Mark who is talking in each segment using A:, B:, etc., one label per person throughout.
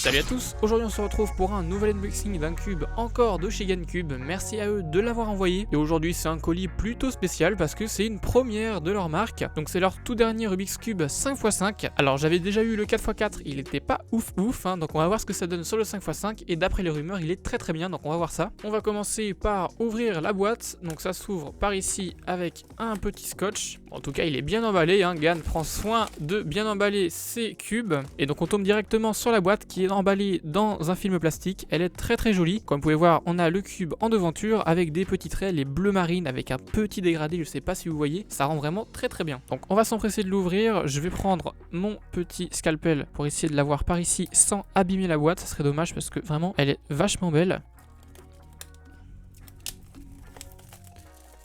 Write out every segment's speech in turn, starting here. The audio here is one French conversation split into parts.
A: Salut à tous, aujourd'hui on se retrouve pour un nouvel unboxing d'un cube encore de chez GameCube, merci à eux de l'avoir envoyé. Et aujourd'hui c'est un colis plutôt spécial parce que c'est une première de leur marque, donc c'est leur tout dernier Rubik's Cube 5x5. Alors j'avais déjà eu le 4x4, il était pas ouf, donc on va voir ce que ça donne sur le 5x5 et d'après les rumeurs il est très bien, donc on va voir ça. On va commencer par ouvrir la boîte, donc ça s'ouvre par ici avec un petit scotch. En tout cas il est bien emballé, hein. Gan prend soin de bien emballer ses cubes. Et donc on tombe directement sur la boîte qui est emballée dans un film plastique. Elle est très jolie. Comme vous pouvez voir, on a le cube en devanture avec des petits traits, les bleus marines avec un petit dégradé, je sais pas si vous voyez. Ça rend vraiment très bien. Donc on va s'empresser de l'ouvrir. Je vais prendre mon petit scalpel pour essayer de l'avoir par ici sans abîmer la boîte. Ça serait dommage parce que vraiment elle est vachement belle.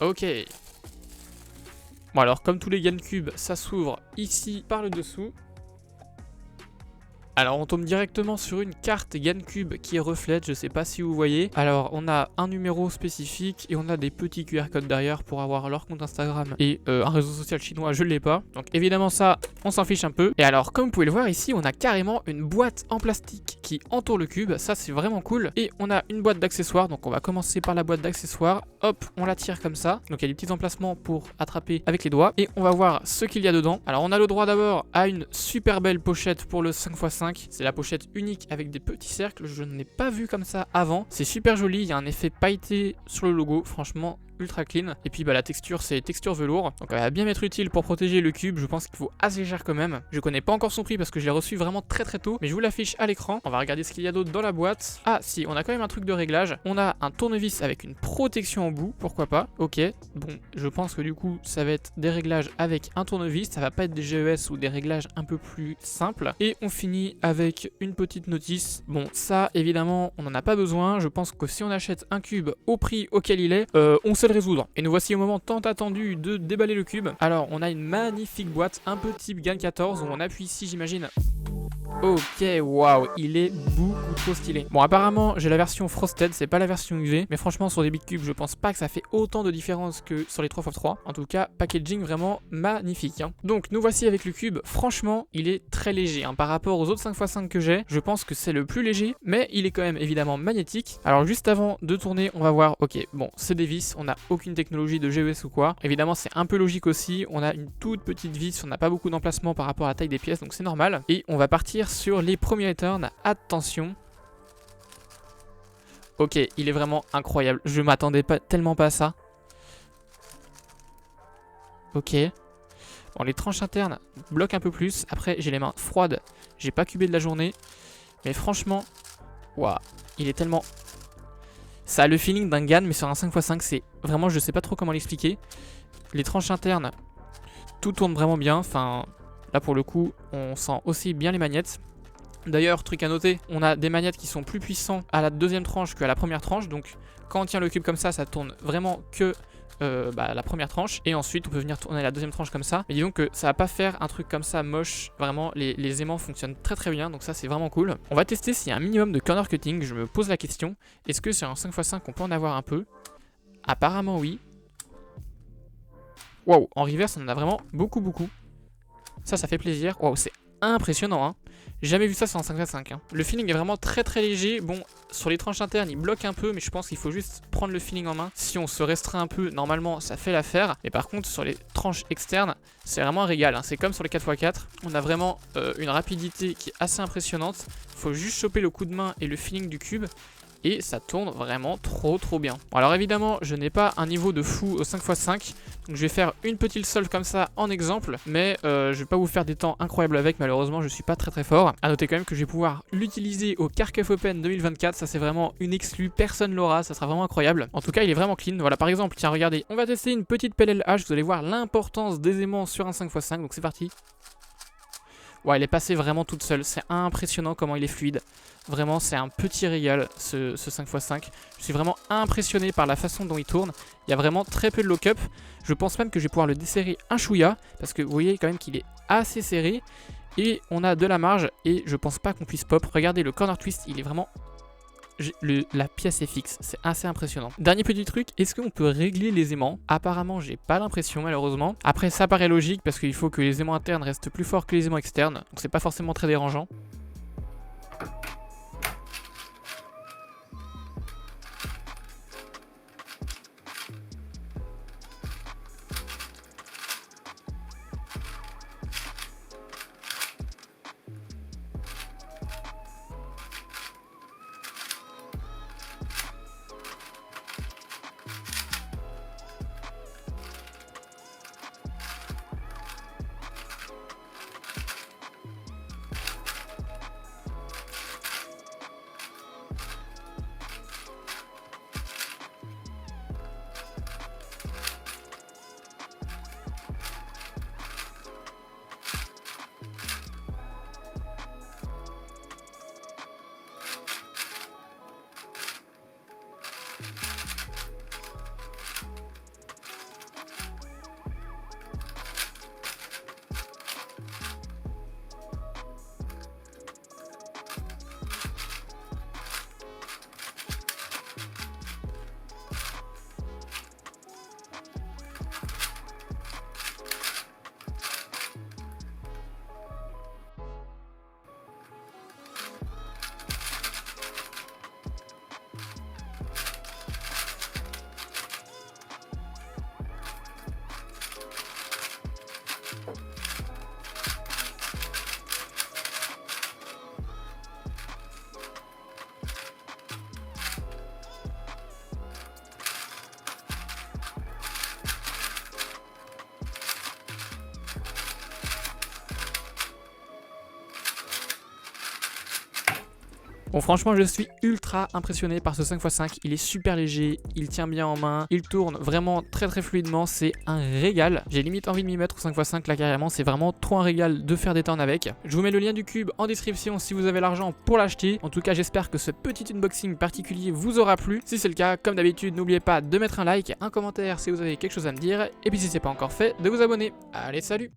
A: Ok. Bon alors comme tous les GameCube, ça s'ouvre ici par le dessous. Alors on tombe directement sur une carte GameCube qui reflète, je sais pas si vous voyez. Alors on a un numéro spécifique et on a des petits QR codes derrière pour avoir leur compte Instagram et un réseau social chinois, je l'ai pas. Donc évidemment ça, on s'en fiche un peu. Et alors comme vous pouvez le voir ici, on a carrément une boîte en plastique qui entoure le cube, ça c'est vraiment cool. Et on a une boîte d'accessoires, donc on va commencer par la boîte d'accessoires. Hop, on la tire comme ça. Donc il y a des petits emplacements pour attraper avec les doigts. Et on va voir ce qu'il y a dedans. Alors on a le droit d'abord à une super belle pochette pour le 5x5. C'est la pochette unique avec des petits cercles, je n'ai pas vu comme ça avant. C'est super joli, il y a un effet pailleté sur le logo, franchement ultra clean. Et puis la texture c'est texture velours, donc elle va bien m'être utile pour protéger le cube. Je pense qu'il faut assez cher quand même. Je connais pas encore son prix parce que je l'ai reçu vraiment très tôt, mais je vous l'affiche à l'écran. On va regarder ce qu'il y a d'autre dans la boîte. Ah si, on a quand même un truc de réglage. On a un tournevis avec une protection en bout, pourquoi pas. Ok, bon je pense que du coup ça va être des réglages avec un tournevis, ça va pas être des GES ou des réglages un peu plus simples. Et on finit avec une petite notice. Bon ça évidemment on n'en a pas besoin. Je pense que si on achète un cube au prix auquel il est, on sait le résoudre. Et nous voici au moment tant attendu de déballer le cube. Alors on a une magnifique boîte, un peu type GAN 14, où on appuie ici j'imagine. Ok, waouh, il est beaucoup trop stylé. Bon, apparemment, j'ai la version Frosted, c'est pas la version UV, mais franchement, sur des big cubes, je pense pas que ça fait autant de différence que sur les 3x3. En tout cas, packaging vraiment magnifique, hein. Donc, nous voici avec le cube. Franchement, il est très léger, hein. Par rapport aux autres 5x5 que j'ai, je pense que c'est le plus léger, mais il est quand même évidemment magnétique. Alors, juste avant de tourner, on va voir, ok, bon, c'est des vis, on n'a aucune technologie de GES ou quoi. Évidemment, c'est un peu logique aussi, on a une toute petite vis, on n'a pas beaucoup d'emplacement par rapport à la taille des pièces, donc c'est normal. Et on va partir sur les premiers turns, attention. Ok, il est vraiment incroyable, je m'attendais tellement pas à ça. Ok. Bon, les tranches internes bloquent un peu plus, après j'ai les mains froides, j'ai pas cubé de la journée. Mais franchement, waouh, il est tellement... Ça a le feeling d'un GAN mais sur un 5x5, c'est vraiment, je sais pas trop comment l'expliquer. Les tranches internes, tout tourne vraiment bien, enfin... Là pour le coup, on sent aussi bien les magnettes. D'ailleurs, truc à noter, on a des magnettes qui sont plus puissants à la deuxième tranche qu'à la première tranche. Donc quand on tient le cube comme ça tourne vraiment que la première tranche. Et ensuite on peut venir tourner la deuxième tranche comme ça. Mais disons que ça va pas faire un truc comme ça moche. Vraiment les aimants fonctionnent très bien. Donc ça c'est vraiment cool. On va tester s'il y a un minimum de corner cutting. Je me pose la question. Est-ce que sur un 5x5 on peut en avoir un peu? Apparemment oui. Waouh, en reverse on en a vraiment beaucoup. Ça fait plaisir. Waouh, c'est impressionnant, hein. J'ai jamais vu ça sur un 5x5, hein. Le feeling est vraiment très léger. Bon, sur les tranches internes, il bloque un peu, mais je pense qu'il faut juste prendre le feeling en main. Si on se restreint un peu, normalement, ça fait l'affaire. Mais par contre, sur les tranches externes, c'est vraiment un régal, hein. C'est comme sur les 4x4. On a vraiment une rapidité qui est assez impressionnante. Il faut juste choper le coup de main et le feeling du cube. Et ça tourne vraiment trop bien. Bon, alors évidemment, je n'ai pas un niveau de fou au 5x5. Donc je vais faire une petite solve comme ça en exemple. Mais je vais pas vous faire des temps incroyables avec. Malheureusement, je suis pas très fort. A noter quand même que je vais pouvoir l'utiliser au Kharkiv Open 2024. Ça c'est vraiment une exclue. Personne l'aura. Ça sera vraiment incroyable. En tout cas, il est vraiment clean. Voilà, par exemple, tiens, regardez. On va tester une petite PLLH. Vous allez voir l'importance des aimants sur un 5x5. Donc c'est parti. Ouais, elle est passée vraiment toute seule. C'est impressionnant comment il est fluide. Vraiment, c'est un petit régal, ce 5x5. Je suis vraiment impressionné par la façon dont il tourne. Il y a vraiment très peu de lock-up. Je pense même que je vais pouvoir le desserrer un chouïa. Parce que vous voyez quand même qu'il est assez serré. Et on a de la marge. Et je pense pas qu'on puisse pop. Regardez, le corner twist, il est vraiment... La pièce est fixe, c'est assez impressionnant. Dernier petit truc, est-ce qu'on peut régler les aimants? Apparemment j'ai pas l'impression malheureusement. Après ça paraît logique parce qu'il faut que les aimants internes restent plus forts que les aimants externes. Donc c'est pas forcément très dérangeant. Bon, franchement, je suis ultra impressionné par ce 5x5. Il est super léger, il tient bien en main, il tourne vraiment très fluidement. C'est un régal. J'ai limite envie de m'y mettre au 5x5 là carrément. C'est vraiment trop un régal de faire des turns avec. Je vous mets le lien du cube en description si vous avez l'argent pour l'acheter. En tout cas, j'espère que ce petit unboxing particulier vous aura plu. Si c'est le cas, comme d'habitude, n'oubliez pas de mettre un like, un commentaire si vous avez quelque chose à me dire. Et puis si c'est pas encore fait, de vous abonner. Allez, salut!